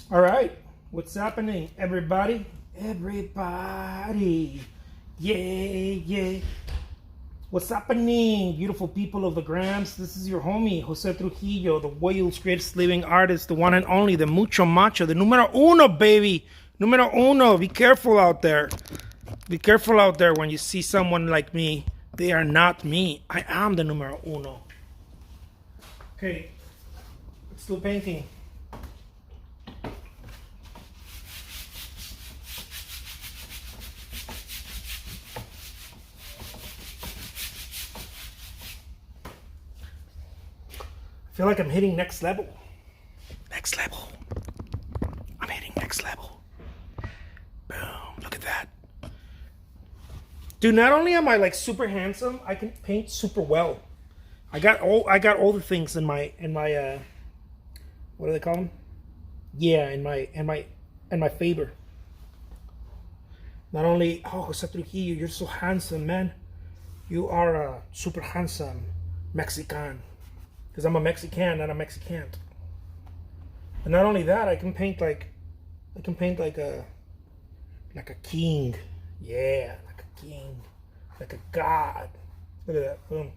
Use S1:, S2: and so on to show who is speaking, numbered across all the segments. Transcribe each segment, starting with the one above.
S1: All right, what's happening, everybody? Everybody, yeah, yeah. What's happening, beautiful people of the Grams? This is your homie, Jose Trujillo, the world's greatest living artist, the one and only, the mucho macho, the numero uno, baby. Numero uno. Be careful out there. Be careful out there when you see someone like me. They are not me. I am the numero uno. Okay, let's do painting. I feel like I'm hitting next level. Next level. I'm hitting next level. Boom. Look at that. Dude, not only am I like super handsome, I can paint super well. I got all the things in my what do they call them? Yeah, in my favor. Not only, oh, Jose Trujillo, you're so handsome, man. You are a super handsome Mexican. Because I'm a Mexican, not a Mexicant. And not only that, I can paint like a king. Yeah, like a king. Like a god. Look at that. Boom.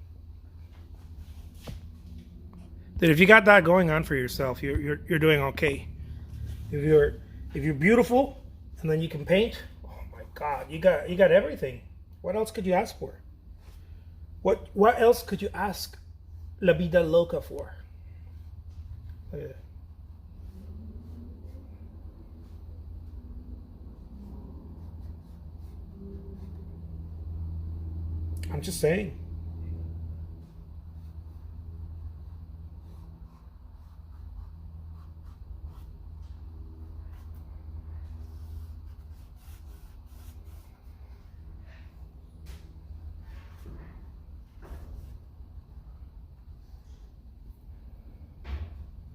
S1: Dude, if you got that going on for yourself, you're doing okay. If you're beautiful and then you can paint, oh my god, you got everything. What else could you ask for? What else could you ask La Vida Loca for? Look at that. I'm just saying.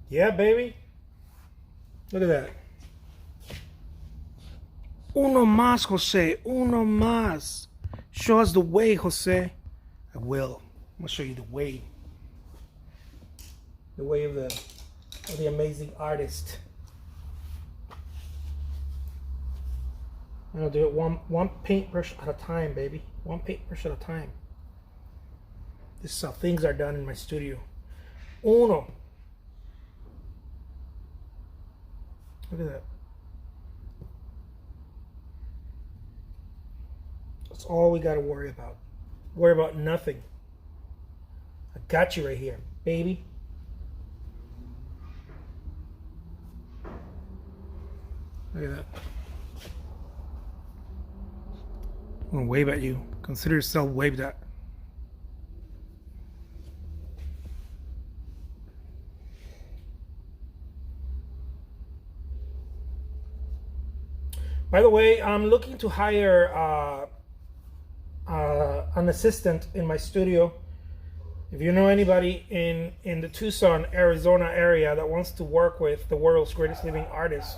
S1: Yeah, baby. Look at that. Uno más, Jose. Uno más. Show us the way, Jose. I will. I'm gonna show you the way. The way of the amazing artist. I'm gonna do it one paintbrush at a time, baby. One paintbrush at a time. This is how things are done in my studio. Uno. Look at that. That's all we gotta worry about. Worry about nothing. I got you right here, baby. Look at that. I'm gonna wave at you. Consider yourself waved at. By the way, I'm looking to hire an assistant in my studio. If you know anybody in the Tucson, Arizona area that wants to work with the world's greatest living artists,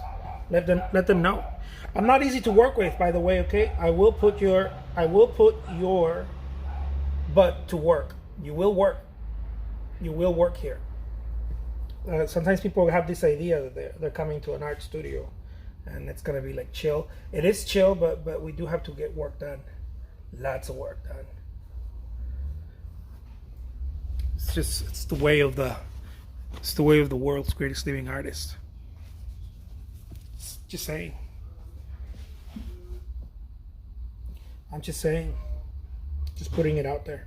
S1: let them know. I'm not easy to work with, by the way. Okay, I will put your butt to work. You will work. You will work here. Sometimes people have this idea that they're coming to an art studio and it's gonna be like chill. It is chill, but we do have to get work done. Lots of work done. It's the way of the world's greatest living artist. Just saying. I'm just saying. Just putting it out there.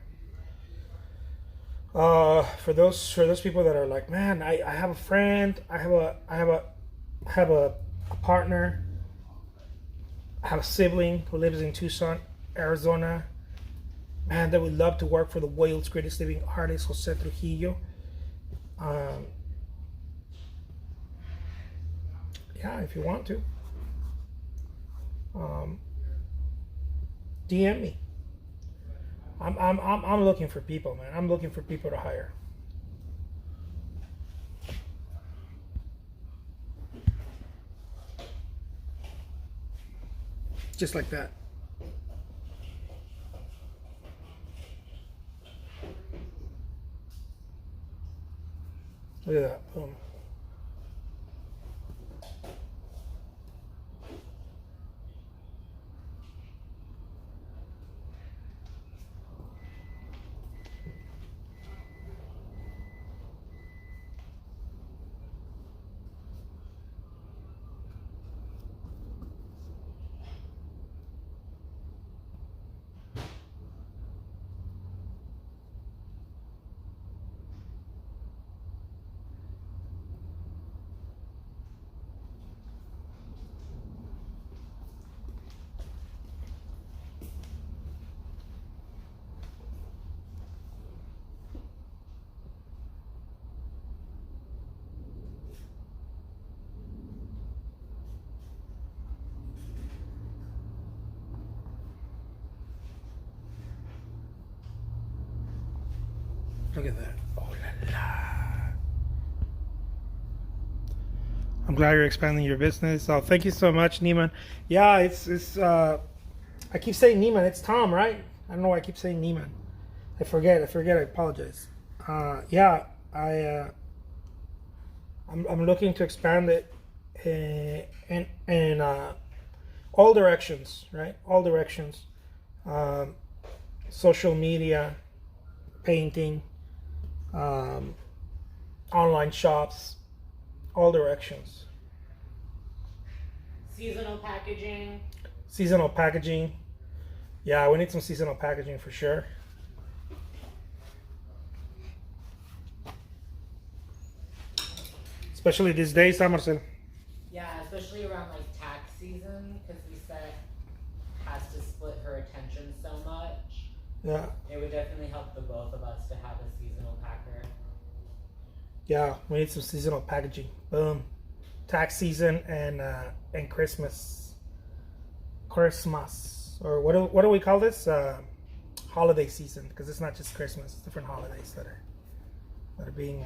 S1: For those people that are like, man, I have a friend, I have a partner, I have a sibling who lives in Tucson, Arizona. Man, they would love to work for the world's greatest living artist, Jose Trujillo. Yeah, if you want to, DM me. I'm looking for people, man. I'm looking for people to hire. Just like that. Look at that. Boom. Look at that. Oh la la. I'm glad you're expanding your business. Oh, thank you so much, Neiman. Yeah, it's I keep saying Neiman. It's Tom, right? I don't know why I keep saying Neiman. I forget. I apologize. Yeah, I'm looking to expand it in all directions, right? All directions. Social media, painting, online shops, all directions.
S2: Seasonal packaging.
S1: Seasonal packaging. Yeah, we need some seasonal packaging for sure. Especially these days, huh, Marcel?
S2: Yeah, especially around like tax season, because Lisa has to split her attention so much.
S1: Yeah.
S2: It would definitely help the both of us to have a seasonal packer.
S1: Yeah, we need some seasonal packaging. Boom. Tax season and Christmas. Christmas. Or what do we call this? Holiday season, because it's not just Christmas, it's different holidays that are being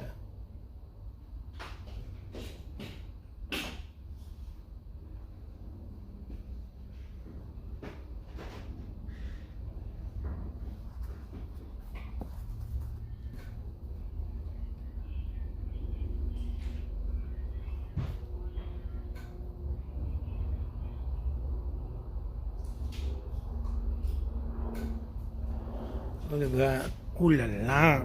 S1: Look at that. Ooh la la.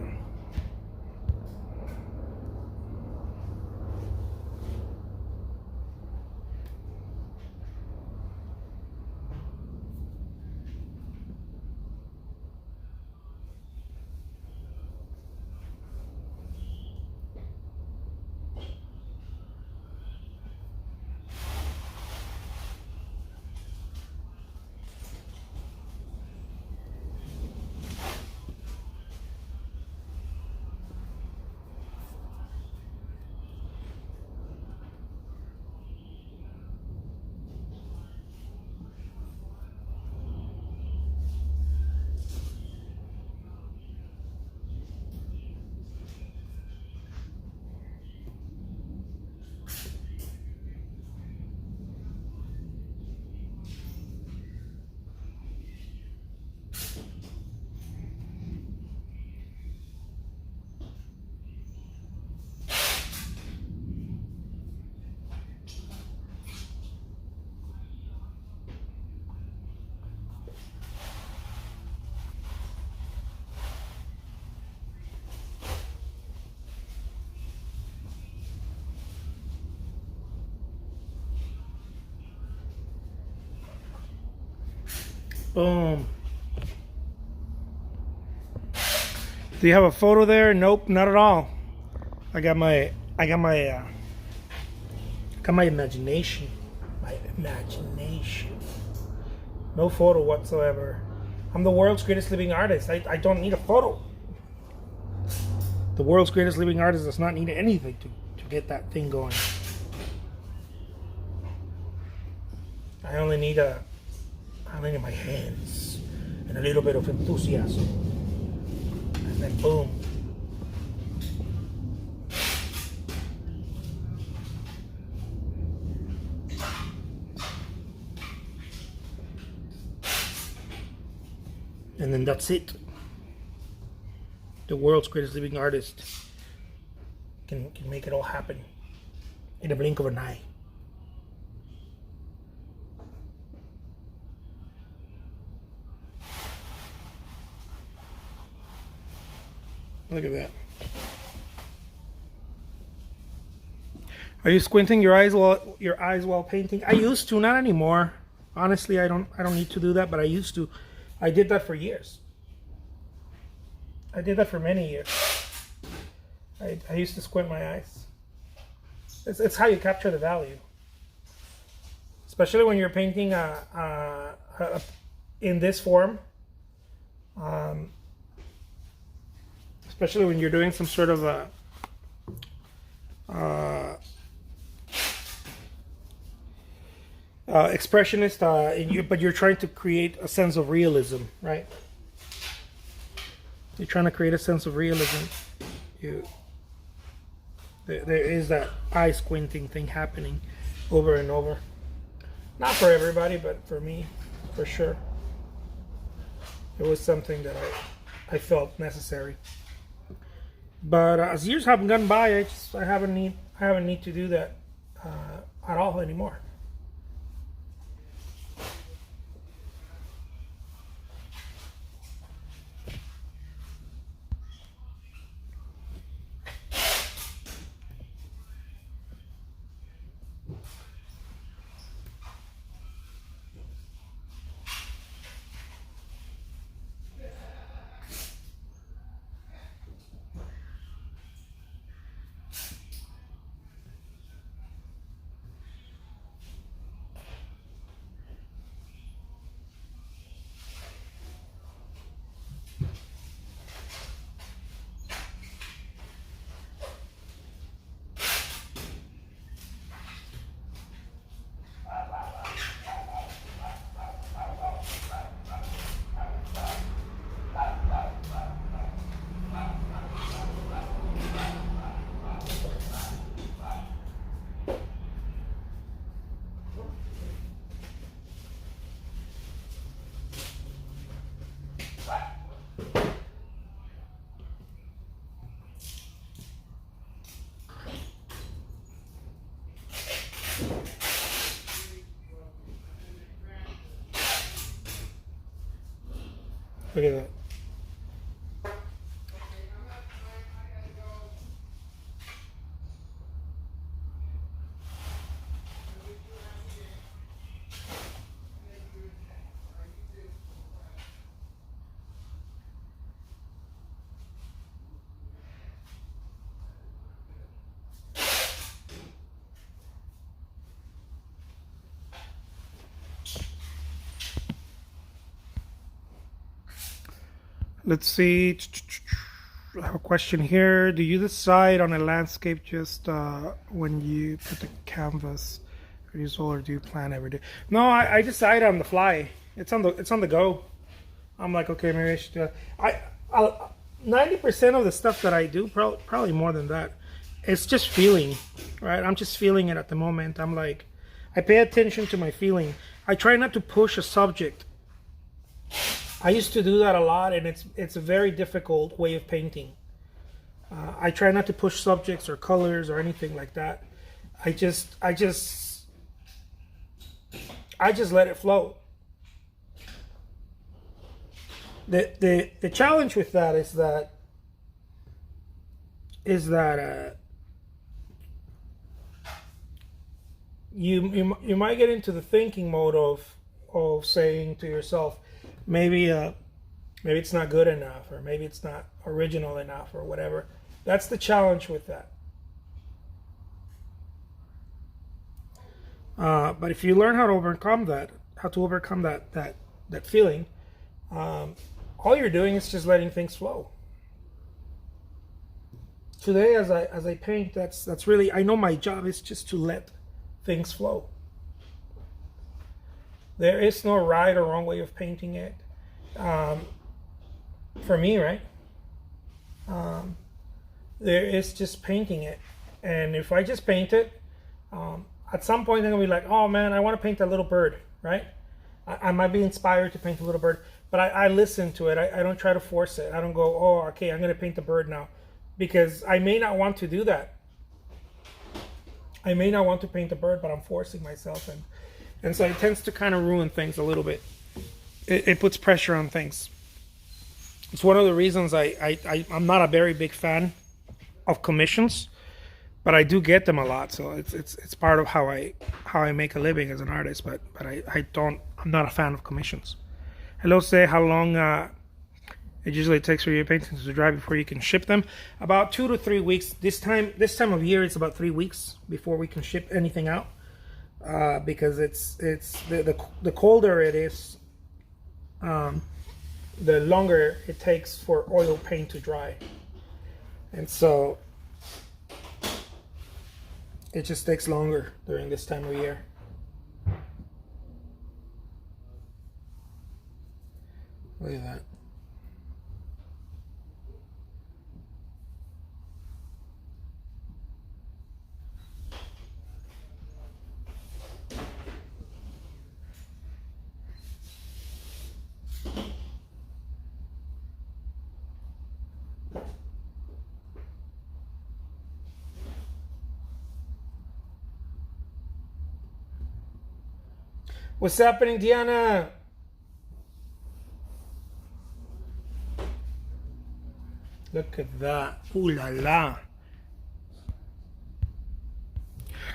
S1: Boom. Do you have a photo there? Nope, not at all. I got my imagination. My imagination. No photo whatsoever. I'm the world's greatest living artist. I don't need a photo. The world's greatest living artist does not need anything to get that thing going. I only need my hands and a little bit of enthusiasm. And then boom. And then that's it. The world's greatest living artist can make it all happen in a blink of an eye. Look at that. Are you squinting your eyes while painting? I used to, not anymore. Honestly, I don't need to do that, but I used to. I did that for years. I did that for many years. I used to squint my eyes. It's how you capture the value. Especially when you're painting in this form. Especially when you're doing some sort of expressionist, but you're trying to create a sense of realism, right? you're trying to create a sense of realism, there is that eye squinting thing happening over and over. Not for everybody, but for me, for sure. It was something that I felt necessary. But as years have gone by, I haven't need to do that at all anymore. Look at that. Let's see. I have a question here. Do you decide on a landscape just when you put the canvas or do you plan every day? No, I decide on the fly. It's on the go. I'm like, okay, maybe I should do that. 90% of the stuff that I do, probably more than that, it's just feeling, right? I'm just feeling it at the moment. I'm like, I pay attention to my feeling. I try not to push a subject. I used to do that a lot, and it's a very difficult way of painting. I try not to push subjects or colors or anything like that. I just let it flow. The challenge with that is that you might get into the thinking mode of saying to yourself, maybe it's not good enough, or maybe it's not original enough, or whatever. That's the challenge with that. But if you learn how to overcome that feeling, all you're doing is just letting things flow. Today, as I paint, that's really, I know my job is just to let things flow. There is no right or wrong way of painting it. For me, right? There is just painting it. And if I just paint it, at some point I'm gonna be like, oh man, I want to paint a little bird, right? I might be inspired to paint a little bird, but I listen to it. I don't try to force it. I don't go, oh, okay, I'm gonna paint the bird now, because I may not want to do that. I may not want to paint the bird, but I'm forcing myself, and so it tends to kind of ruin things a little bit. It puts pressure on things. It's one of the reasons I'm not a very big fan of commissions, but I do get them a lot. So it's part of how I make a living as an artist. But I'm not a fan of commissions. Hello, say how long it usually takes for your paintings to dry before you can ship them. About 2 to 3 weeks. This time of year, it's about 3 weeks before we can ship anything out, because it's the colder it is, the longer it takes for oil paint to dry, and so it just takes longer during this time of year. Look at that. What's happening, Diana? Look at that. Ooh la la.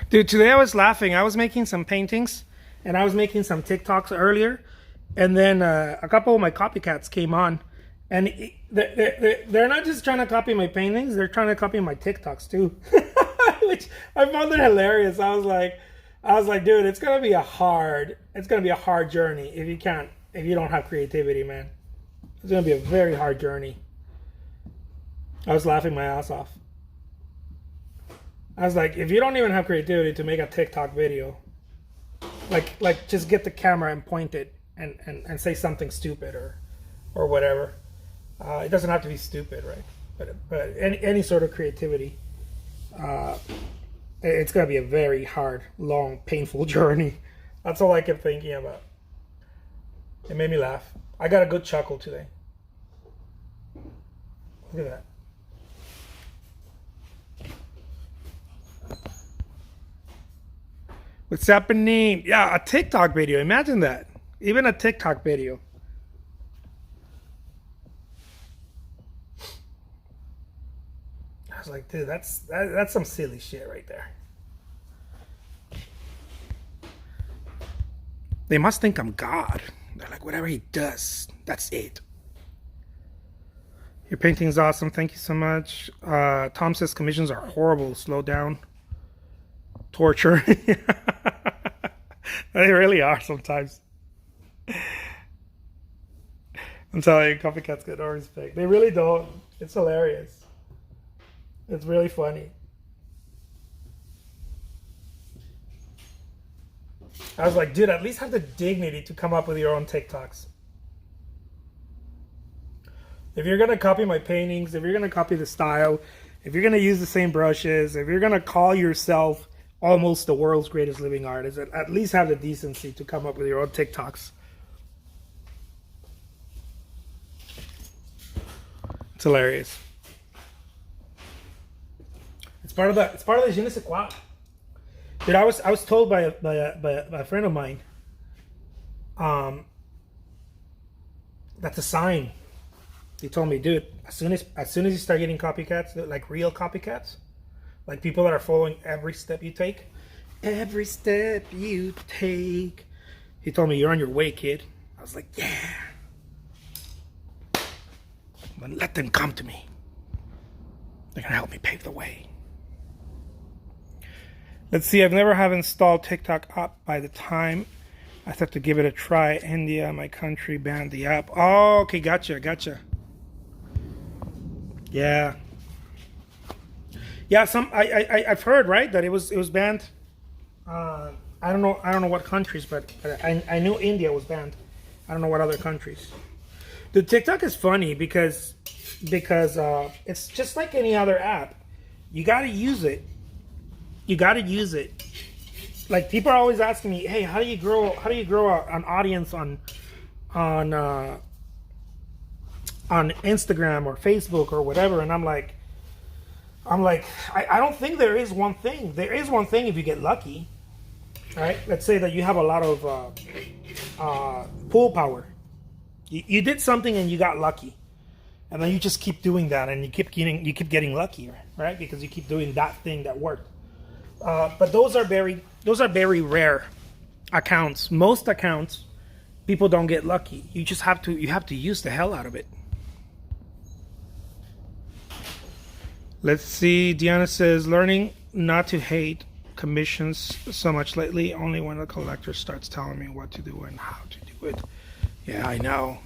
S1: Dude, today I was laughing. I was making some paintings and I was making some TikToks earlier. And then a couple of my copycats came on. And they're not just trying to copy my paintings, they're trying to copy my TikToks too. Which I found it hilarious. I was like, dude, it's gonna be a hard journey if you don't have creativity, man. It's gonna be a very hard journey. I was laughing my ass off. I was like, if you don't even have creativity to make a TikTok video, like just get the camera and point it and say something stupid or whatever. It doesn't have to be stupid, right? But any sort of creativity. It's gonna be a very hard, long, painful journey. That's all I kept thinking about. It made me laugh. I got a good chuckle today. Look at that. What's happening? Yeah, a TikTok video. Imagine that. Even a TikTok video. I was like, dude, that's some silly shit right there. They must think I'm God. They're like, whatever he does, that's it. Your painting's awesome. Thank you so much. Tom says commissions are horrible. Slow down. Torture. They really are sometimes. I'm telling you, copycats get no respect. They really don't. It's hilarious. It's really funny. I was like, dude, at least have the dignity to come up with your own TikToks. If you're going to copy my paintings, if you're going to copy the style, if you're going to use the same brushes, if you're going to call yourself almost the world's greatest living artist, at least have the decency to come up with your own TikToks. It's hilarious. It's part of the je ne sais quoi. Dude, I was told by a friend of mine, that's a sign. He told me, dude, as soon as you start getting copycats, like real copycats, like people that are following every step you take, he told me, you're on your way, kid. I was like, yeah. But let them come to me. They're gonna help me pave the way. Let's see, I've never have installed TikTok up by the time I thought to give it a try. India, my country, banned the app. Oh, okay, gotcha. Yeah. Yeah, I've heard, right, that it was banned. I don't know what countries, but I knew India was banned. I don't know what other countries. The TikTok is funny because it's just like any other app. You gotta use it. Like, people are always asking me, hey, how do you grow an audience on Instagram or Facebook or whatever? And I'm like, I don't think there is one thing. There is one thing if you get lucky, right? Let's say that you have a lot of pull power. You did something and you got lucky, and then you just keep doing that, and you keep getting lucky, right? Because you keep doing that thing that worked. But those are very rare accounts. Most accounts, people don't get lucky. You have to use the hell out of it. Let's see. Diana says, learning not to hate commissions so much lately. Only when the collector starts telling me what to do and how to do it. Yeah, I know.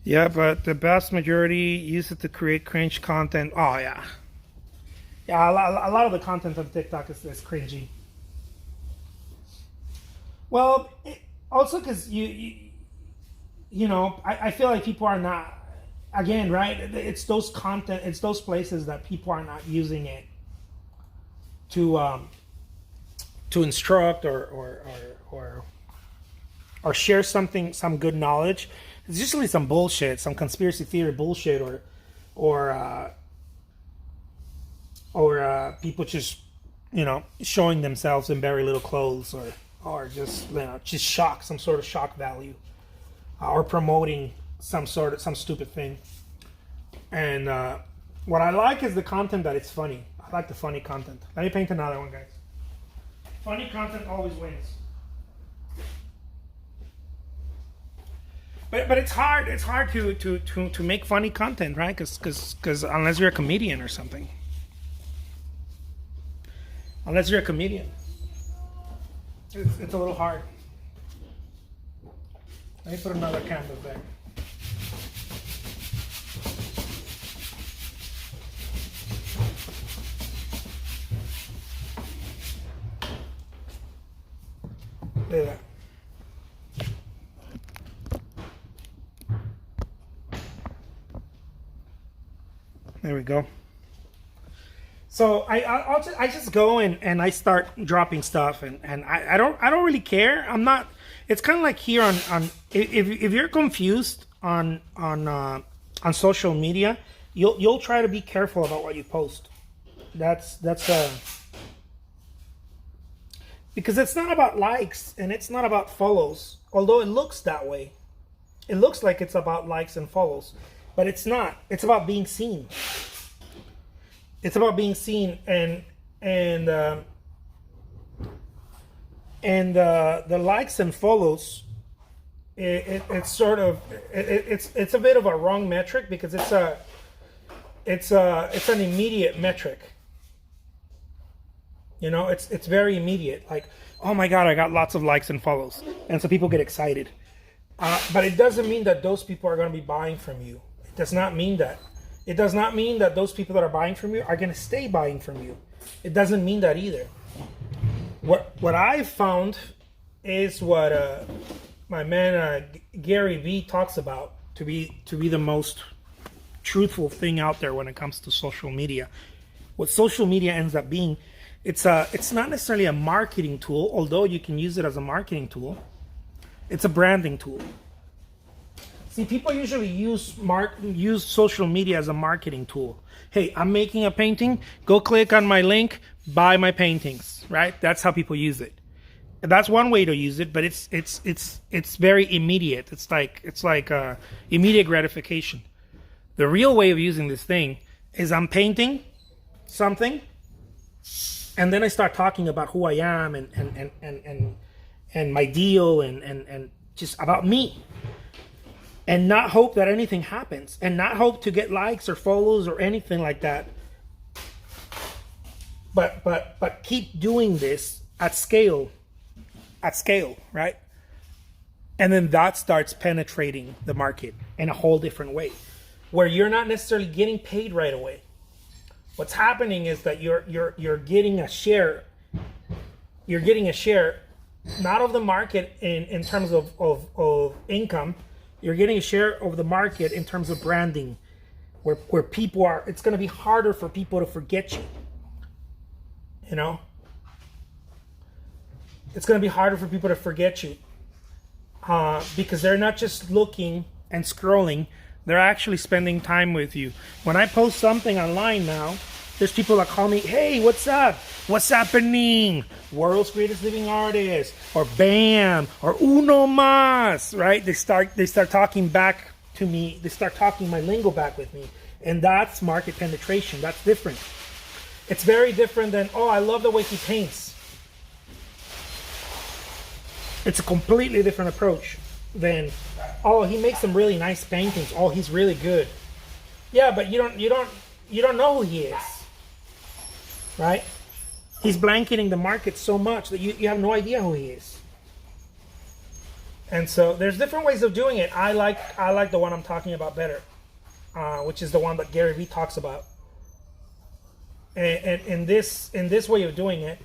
S1: Yeah, but the vast majority use it to create cringe content. Oh, yeah. Yeah, a lot of the content on TikTok is cringy. Well, also because you know, I feel like people are not, again, right? It's those places that people are not using it to instruct or share some good knowledge. It's usually some bullshit, some conspiracy theory bullshit, or people just showing themselves in very little clothes, or just just shock, some sort of shock value, or promoting some stupid thing. And what I like is the content that it's funny. I like the funny content. Let me paint another one, guys. Funny content always wins. But it's hard. It's hard to make funny content, right? Because unless you're a comedian or something. Unless you're a comedian, it's a little hard. Let me put another canvas there. There. There we go. So I just go and I start dropping stuff, and I don't really care. I'm not. It's kind of like here on if you're confused on social media, you'll try to be careful about what you post. That's because it's not about likes and it's not about follows. Although it looks that way, it looks like it's about likes and follows, but it's not. It's about being seen. It's about being seen, and the likes and follows. It's sort of it's a bit of a wrong metric because it's an immediate metric. It's very immediate. Like, oh my God, I got lots of likes and follows, and so people get excited. But it doesn't mean that those people are going to be buying from you. It does not mean that. It does not mean that those people that are buying from you are going to stay buying from you. It doesn't mean that either. What I've found is what my man Gary Vee talks about to be the most truthful thing out there when it comes to social media. What social media ends up being, it's not necessarily a marketing tool, although you can use it as a marketing tool. It's a branding tool. See, people usually use social media as a marketing tool. Hey, I'm making a painting. Go click on my link, buy my paintings. Right? That's how people use it. And that's one way to use it, but it's very immediate. It's like immediate gratification. The real way of using this thing is I'm painting something, and then I start talking about who I am and my deal and just about me. And not hope that anything happens, and not hope to get likes or follows or anything like that. But keep doing this at scale, right? And then that starts penetrating the market in a whole different way, where you're not necessarily getting paid right away. What's happening is that you're getting a share. You're getting a share, not of the market in terms of income. You're getting a share of the market in terms of branding, where people are. It's going to be harder for people to forget you. It's going to be harder for people to forget you because they're not just looking and scrolling. They're actually spending time with you. When I post something online now, there's people that call me, hey, what's up? What's happening? World's Greatest Living Artist, or BAM, or Uno Mas, right? They start talking back to me. They start talking my lingo back with me. And that's market penetration. That's different. It's very different than, oh, I love the way he paints. It's a completely different approach than, oh, he makes some really nice paintings. Oh, he's really good. Yeah, but you don't know who he is. Right? He's blanketing the market so much that you have no idea who he is. And so there's different ways of doing it. I like the one I'm talking about better, which is the one that Gary Vee talks about. And in this way of doing it,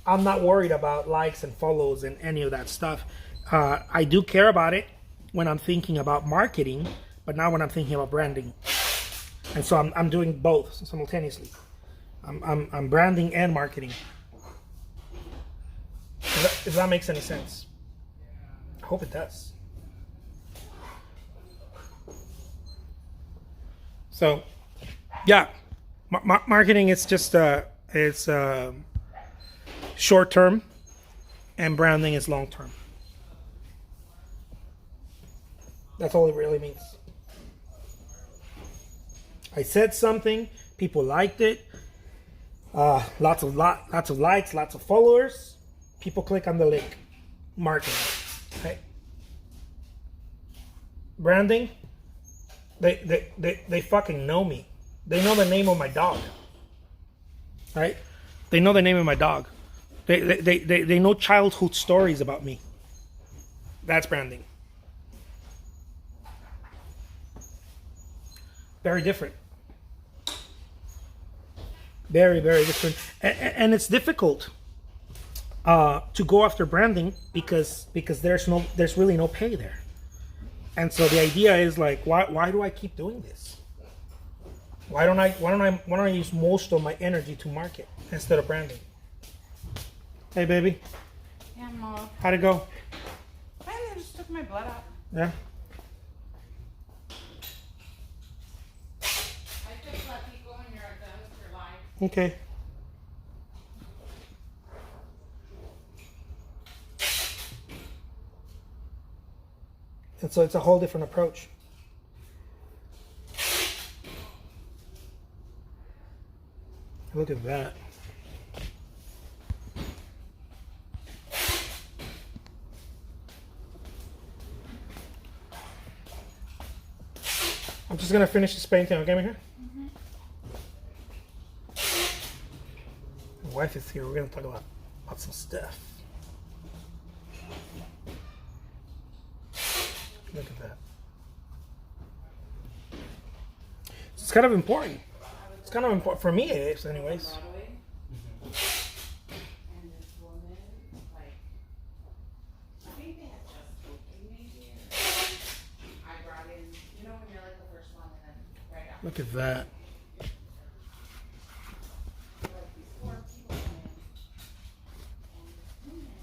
S1: I'm not worried about likes and follows and any of that stuff. I do care about it when I'm thinking about marketing, but not when I'm thinking about branding. And so I'm doing both simultaneously. I'm branding and marketing. If that makes any sense. I hope it does. So, yeah, marketing is just it's short term, and branding is long term. That's all it really means. I said something, people liked it, lots of likes, lots of followers. People click on the link. Marketing. Okay. Branding. They fucking know me. They know the name of my dog. Right? They know the name of my dog. They know childhood stories about me. That's branding. Very different. Very, very different. And it's difficult to go after branding because there's really no pay there. And so the idea is like, why do I keep doing this? Why don't I use most of my energy to market instead of branding? Hey baby.
S3: Yeah, Mom.
S1: How'd it go?
S3: I just took my blood out.
S1: Yeah.
S3: I just let people when you're done with your life.
S1: Okay. And so it's a whole different approach. Look at that. I'm just gonna finish this painting. Okay, here. My wife is here. We're gonna talk about some stuff. Look at that. It's kind of important. It's kind of important for me, it is, anyways.
S3: Broadway. And this woman, like, I think they had just opened maybe. Or I brought in, you know, when you're like the first one, and then right after.
S1: Look at that.
S3: Like these 4 people come in, and this woman,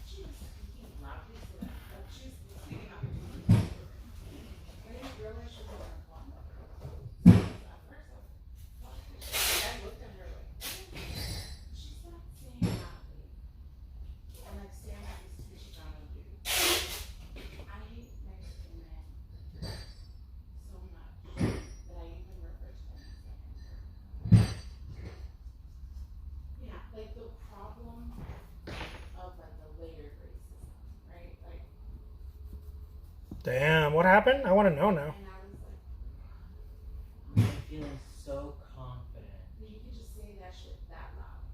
S3: she was speaking loudly to them. Like she was speaking up to them. I didn't realize she was on her phone. At first, I looked at her like, she's not saying loudly. And like Sam had these 2 Chicano dudes. I hate Mexican men so much that I even refer to them as like. Yeah, like the problem of like the layered racism, right? Like,
S1: Damn, what happened? I want to know now.
S3: and I was like,
S2: I'm feeling so confident.
S3: you could just say that shit that loud.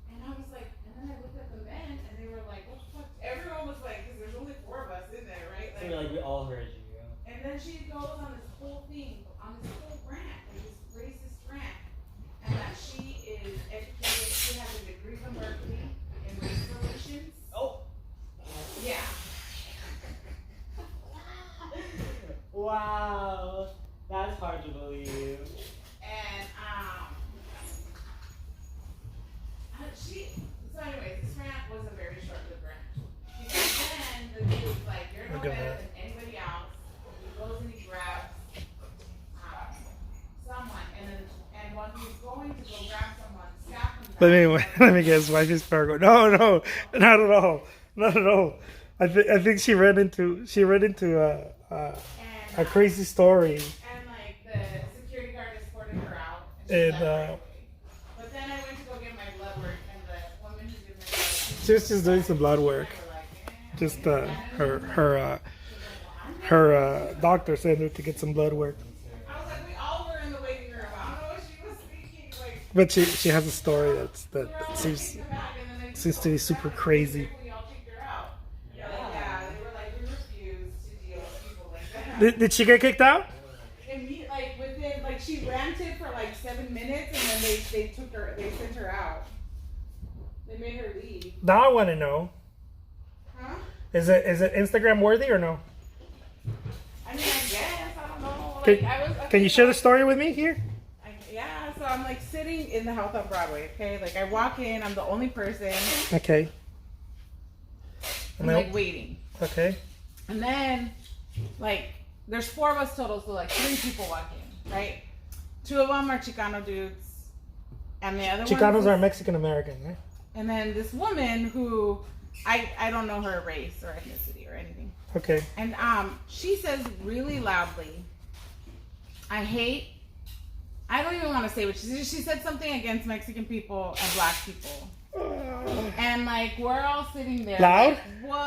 S3: And I was like, and then I looked at the men and they were like, what the fuck? Everyone was like, because there's only 4 of us in there, right?
S2: So like we all heard you.
S3: And then she goes on this whole thing, on this whole rant, like this racist rant, and that she is educated, she has a degree from Berkeley in race relations.
S2: Oh.
S3: Yeah.
S2: Wow. That's hard to believe.
S3: And so anyways, this rant was a very short-lived rant. Because then the dude was like, you're no
S1: Look at
S3: better
S1: that.
S3: than anybody else. He goes and he grabs someone, and when he's going to go grab someone, staff him
S1: But
S3: down.
S1: anyway, let me guess. Wife is Fargo. No, not at all. Not at all. I think she read into a crazy story.
S3: And like the security guard escorted her out.
S1: And,
S3: And she left right away. But then I went to go get my blood work, and the woman who did my blood work,
S1: She was just doing some blood work.
S3: they were like,
S1: Just her doctor sent her to get some blood work.
S3: I was like, we all were in the waiting room. I don't know what she was thinking. Like,
S1: But she has a story
S3: we were
S1: that
S3: all
S1: seems
S3: like, come back, and then they
S1: seems to be super crazy.
S3: We all kicked her out.
S2: Yeah.
S3: Like, yeah, they were like, we refuse to deal with people like that.
S1: Did she get kicked out?
S3: And me, like within, like she ranted for like 7 minutes, and then they took her, they sent her out. They made her leave.
S1: Now I want to know:
S3: Huh?
S1: is it Instagram worthy or no?
S3: I mean, I guess I don't know.
S1: Can,
S3: Like,
S1: can you share the story with me here?
S3: Yeah, so I'm like sitting in the house on Broadway. Okay, like I walk in, I'm the only person.
S1: Okay.
S3: I'm
S1: No.
S3: like waiting,
S1: Okay.
S3: and then like there's 4 of us total, so like 3 people walk in, right? 2 of them are Chicano dudes, and the other
S1: Chicanos
S3: one's
S1: are Mexican American, right?
S3: and then this woman who I don't know her race or ethnicity or anything.
S1: Okay.
S3: And she says really loudly, I don't even want to say what she said something against Mexican people and black people. And like we're all sitting there
S1: Loud?
S3: like, what?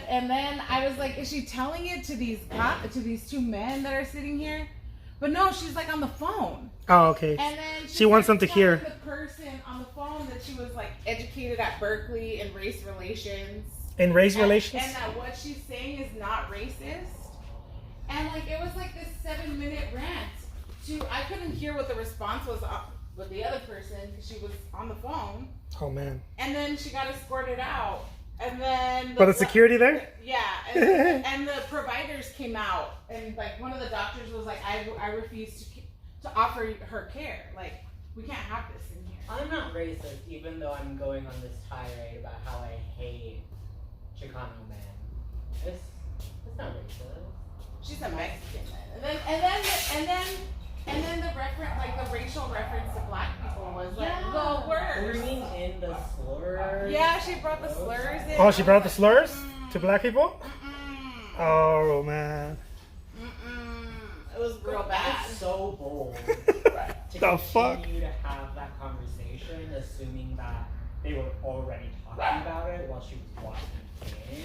S3: And then I was like, is she telling it to these two men that are sitting here? But no, she's like on the phone.
S1: Oh, okay.
S3: And then
S1: She wants them to hear.
S3: The person on the phone that she was like educated at Berkeley in race relations.
S1: In race relations?
S3: And that what she's saying is not racist. And like it was like this 7-minute rant. I couldn't hear what the response was with the other person because she was on the phone.
S1: Oh man.
S3: And then she got escorted out. And then
S1: But the security there?
S3: Yeah, and the providers came out, and like one of the doctors was like, I refuse to offer her care. Like we can't have this in here.
S2: I'm not racist, even though I'm going on this tirade about how I hate Chicano men. It's not racist.
S3: She's a Mexican then. And then the reference, like the racial reference to black people was like the worst.
S2: Bringing in the slurs.
S3: Yeah, she brought the slurs in.
S1: Oh, she brought the slurs to black people?
S3: Mm-mm.
S1: Oh man.
S3: Mm-mm. It was real bad.
S2: That's so bold. To
S1: The fuck?
S2: continue to have that conversation, assuming that they were already talking about it while she was walking in.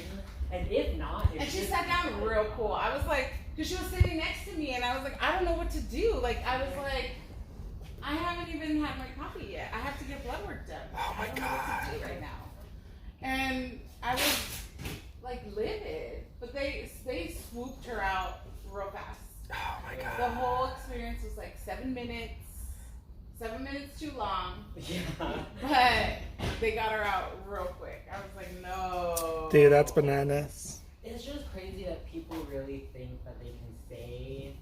S2: And if not,
S3: And she sat down real cool. I was like, because she was sitting next to me, and I was like, I don't know what to do. Like, I was like, I haven't even had my coffee yet. I have to get blood work done.
S1: Oh my
S3: I don't know what to do right now. And I was like livid, but they swooped her out real fast.
S1: Oh my
S3: The
S1: god.
S3: whole experience was like 7 minutes. 7 minutes too long,
S2: Yeah.
S3: but they got her out real quick. I was like, no.
S1: Dude, that's bananas.
S2: It's just crazy that people really think that they can say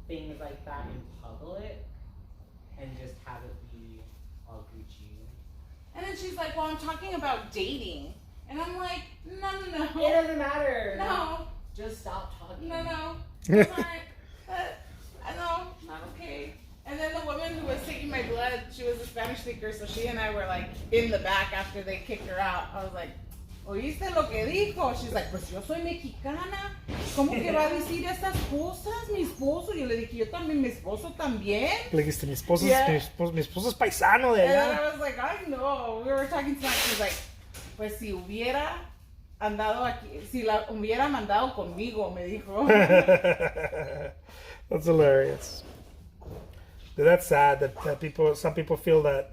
S2: things like that in public and just have it be all Gucci.
S3: And then she's like, well, I'm talking about dating. And I'm like, no.
S2: It doesn't matter.
S3: No,
S2: Just stop talking.
S3: no. It's not, I know, not okay. And then the woman who was taking my blood, she was a Spanish speaker, so she and I were like in the back after they kicked her out. I was like, ¿oíste lo que dijo? She's like, pues yo soy mexicana. ¿Cómo que va a decir estas cosas? Mi esposo. Yo le dije, yo también, mi esposo también.
S1: Le dijiste, mi esposo,
S3: Yeah.
S1: mi esposo es paisano de
S3: And then
S1: allá.
S3: I was like, I know. We were talking tonight. She's like, pues si hubiera andado aquí, si la hubiera mandado conmigo, me dijo.
S1: That's hilarious. Dude, that's sad that some people feel that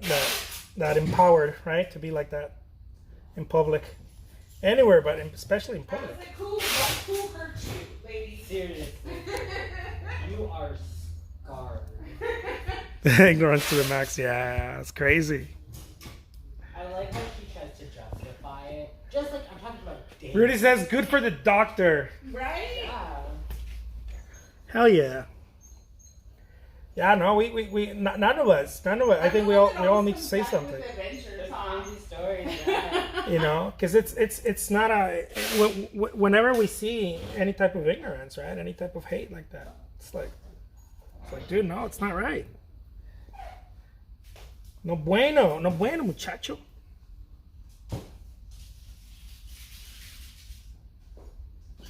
S1: empowered, right, to be like that in public, anywhere, but especially in
S3: I was
S1: public.
S3: like, who hurt you, lady?
S2: Seriously. You are scarred.
S1: Ignorance to the max. Yeah, it's crazy.
S2: I like how she tries to justify it. Just like I'm talking about dating.
S1: Rudy says, "Good for the doctor."
S3: Right?
S2: Yeah.
S1: Hell yeah. Yeah, no, we none of us. I think we all need to say something.
S2: There's crazy stories, yeah.
S1: You know, because it's not whenever we see any type of ignorance, right, any type of hate like that, it's like, dude, no, it's not right. No bueno, muchacho.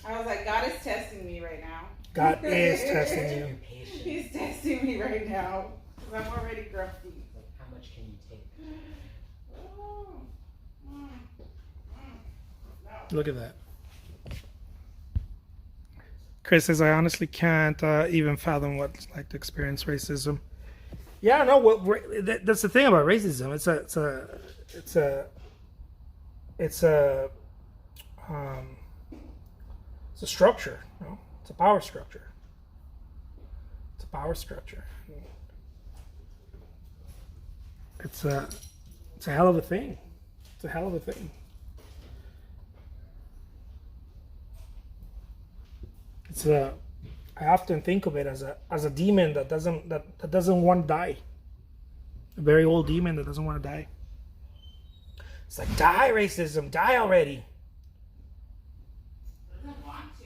S3: I was like, God is testing me right now.
S1: God is testing you.
S2: You're patient.
S3: He's testing me right now. 'Cause I'm already grumpy.
S2: Like, how much can you take?
S1: Look at that. Chris says, I honestly can't even fathom what it's like to experience racism. Yeah, no, that's the thing about racism. It's a structure. You know? It's a power structure. It's a hell of a thing. It's a hell of a thing. I often think of it as a demon that doesn't want to die. A very old demon that doesn't want to die. It's like, die racism, die already.
S3: Doesn't want to.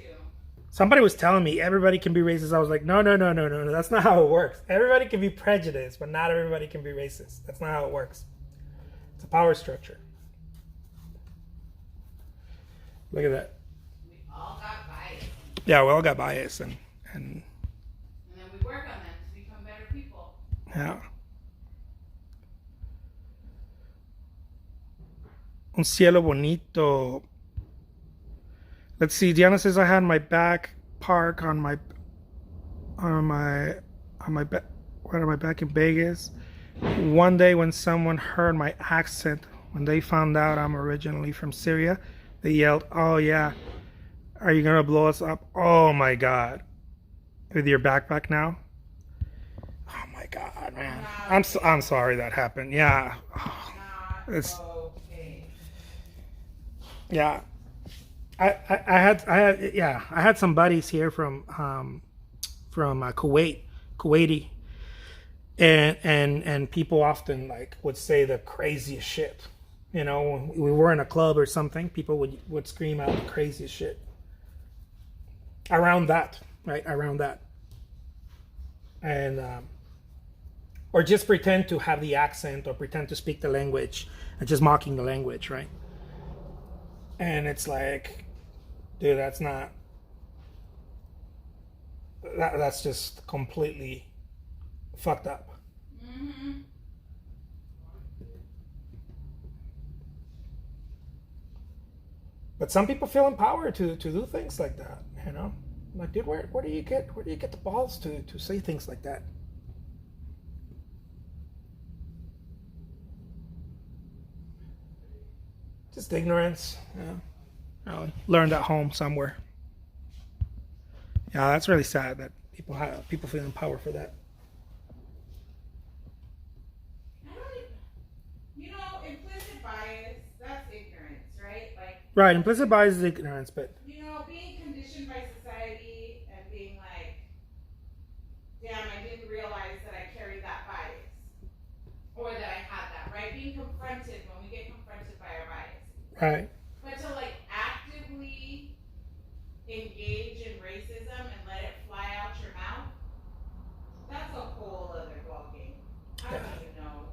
S1: Somebody was telling me everybody can be racist. I was like, no, no, no, no, no, no. That's not how it works. Everybody can be prejudiced, but not everybody can be racist. That's not how it works. It's a power structure. Look at that.
S3: We all got bias.
S1: Yeah, we all got bias, and
S3: And then we work on them to become better people.
S1: yeah. Un cielo bonito. Let's see. Diana says I had my back park on my back. Where am I back in Vegas? One day when someone heard my accent, when they found out I'm originally from Syria, they yelled, "Oh yeah, are you gonna blow us up?" Oh my God, with your backpack now. Oh my God, man. I'm sorry that happened. Yeah.
S3: Not
S1: It's-
S3: okay.
S1: Yeah, I had some buddies here from Kuwaiti, and people often like would say the craziest shit. You know, when we were in a club or something, people would scream out the craziest shit around that, right? Around that, and or just pretend to have the accent or pretend to speak the language and just mocking the language, right? And it's like, dude, that's not. That's just completely fucked up.
S3: Mm-hmm.
S1: But some people feel empowered to do things like that. You know, like, dude, where do you get the balls to say things like that? Just ignorance. Yeah, learned at home somewhere. Yeah, that's really sad that people feel empowered for that.
S3: I don't even, you know, implicit bias, that's ignorance, right? Like,
S1: Right, implicit bias is ignorance, but
S3: you know, being conditioned by society and being like, damn, I didn't realize that I carried that bias. Or that I had that, right? Being confronted when we get confronted by our bias.
S1: right.
S3: But to like actively engage in racism and let it fly out your mouth, that's a whole other ballgame. I don't even know.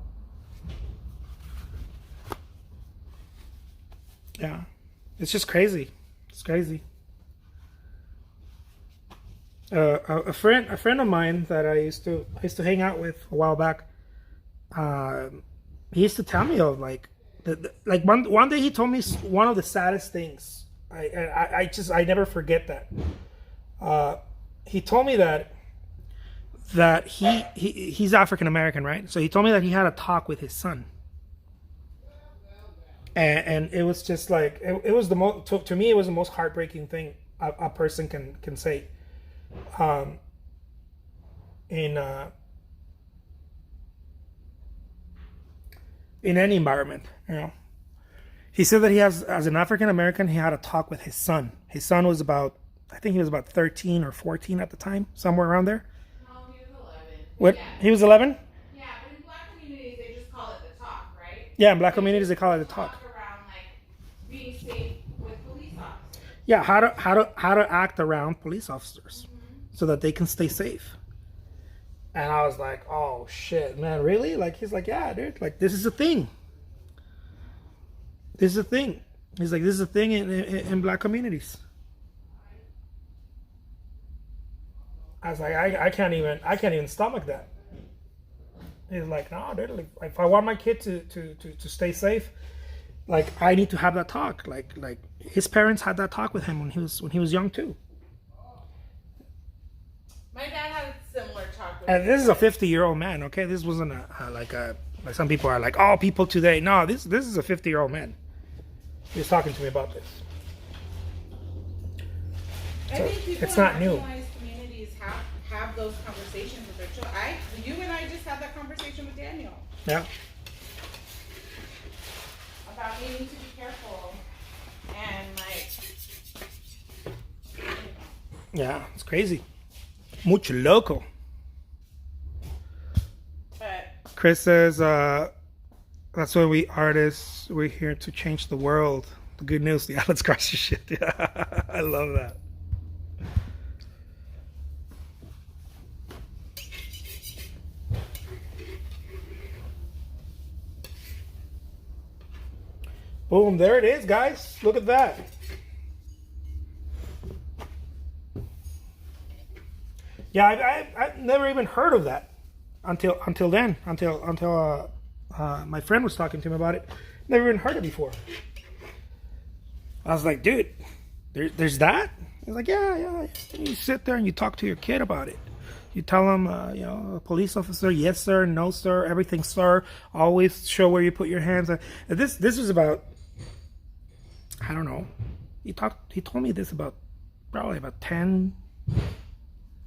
S1: Yeah, it's just crazy. It's crazy. A friend of mine that I used to hang out with a while back. He used to tell me of like one day he told me one of the saddest things. I never forget that. He told me that he's African American, right? So he told me that he had a talk with his son. And it was just like it was the most to me it was the most heartbreaking thing a person can say in any environment, you know. He said that as an African American, he had a talk with his son. His son was I think he was about 13 or 14 at the time, somewhere around there.
S3: No, he was 11.
S1: What?
S3: Yeah.
S1: He was 11?
S3: Yeah, but in black communities, they just call it the talk, right?
S1: Yeah, in black communities they call it the talk.
S3: Around like being safe with police officers.
S1: Yeah, how to act around police officers so that they can stay safe. And I was like, oh shit, man, really? Like, he's like, yeah, dude, like, this is a thing. This is a thing. He's like, this is a thing in black communities. I was like, I can't even stomach that. He's like, no, dude, like, if I want my kid to stay safe, like, I need to have that talk. Like his parents had that talk with him when he was young too.
S3: My dad had a similar talk with
S1: And this is a 50-year-old man, okay? This wasn't like some people are like, oh, people today. No, this is a 50-year-old man. He was talking to me about this.
S3: I
S1: So,
S3: think people
S1: it's
S3: in
S1: not new.
S3: marginalized communities have those conversations with their children. You and I just had that conversation with Daniel
S1: Yeah.
S3: about needing to be careful and like,
S1: Yeah, it's crazy. Mucho loco.
S3: but
S1: Chris says, that's why we artists, we're here to change the world. The good news, yeah, let's crush your shit. Yeah, I love that. Boom, there it is, guys. Look at that. Yeah, I've never even heard of that until my friend was talking to me about it. Never even heard it before. I was like, dude, there's that? He's like, yeah. And you sit there and you talk to your kid about it. You tell them, a police officer, yes sir, no sir, everything sir. Always show where you put your hands. This was about, I don't know. He told me this probably about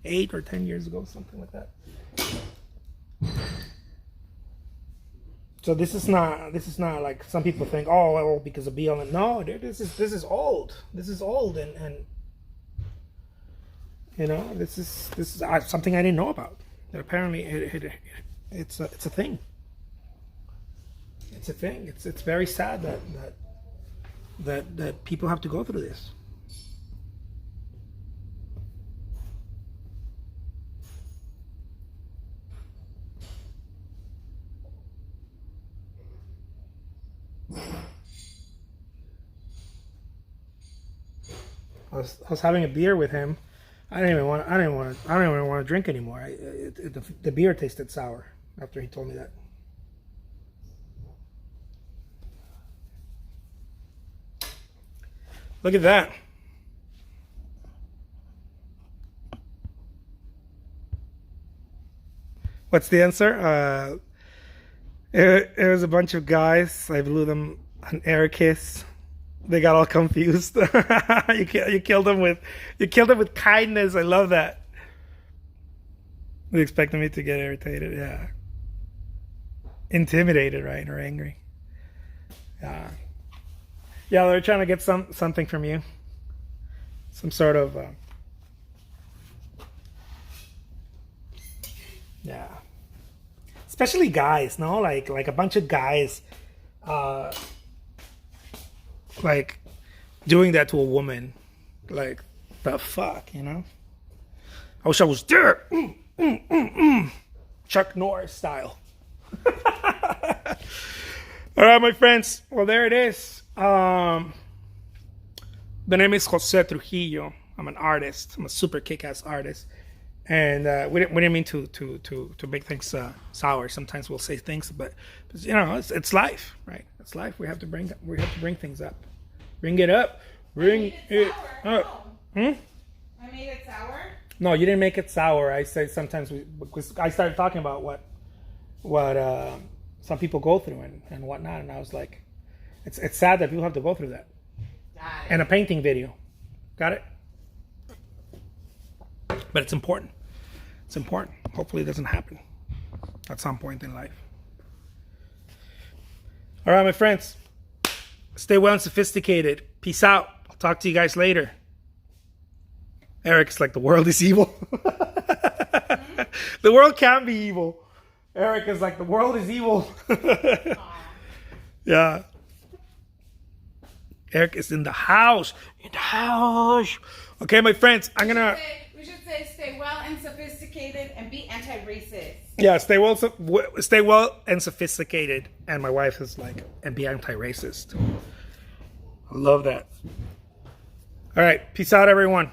S1: 8 or 10 years ago, something like that. So this is not like some people think, oh well, because of BLM. No, dude, this is old. This is old, and this is something I didn't know about. That apparently it's a thing. It's a thing. It's very sad that people have to go through this. I was having a beer with him. I don't even want to drink anymore. The beer tasted sour after he told me that. Look at that. What's the answer? It was a bunch of guys. I blew them an air kiss. They got all confused. You killed them with kindness. I love that. They expected me to get irritated. Yeah. Intimidated, right? Or angry. Yeah. Yeah, they're trying to get something from you. Some sort of yeah. Especially guys, no? Like a bunch of guys like doing that to a woman. Like the fuck, I wish I was there. Chuck Norris style. All right, my friends. Well, there it is. The name is Jose Trujillo. I'm an artist. I'm a super kick-ass artist. And we didn't mean to make things sour. Sometimes we'll say things, but it's life, right? It's life. We have to bring things up. Bring it up. Bring it up.
S3: I made it sour.
S1: No, you didn't make it sour. I said sometimes because I started talking about what some people go through and whatnot, and I was like, it's sad that people have to go through that.
S3: Got it.
S1: And a painting video. Got it? But it's important. It's important. Hopefully it doesn't happen at some point in life. All right, my friends. Stay well and sophisticated. Peace out. I'll talk to you guys later. Eric's like, the world is evil. The world can be evil. Eric is like, the world is evil. Yeah. Eric is in the house. In the house. Okay, my friends,
S3: We should say stay well and sophisticated and be anti-racist.
S1: Yeah, stay well and sophisticated. And my wife is like, and be anti-racist. I love that. All right, peace out, everyone.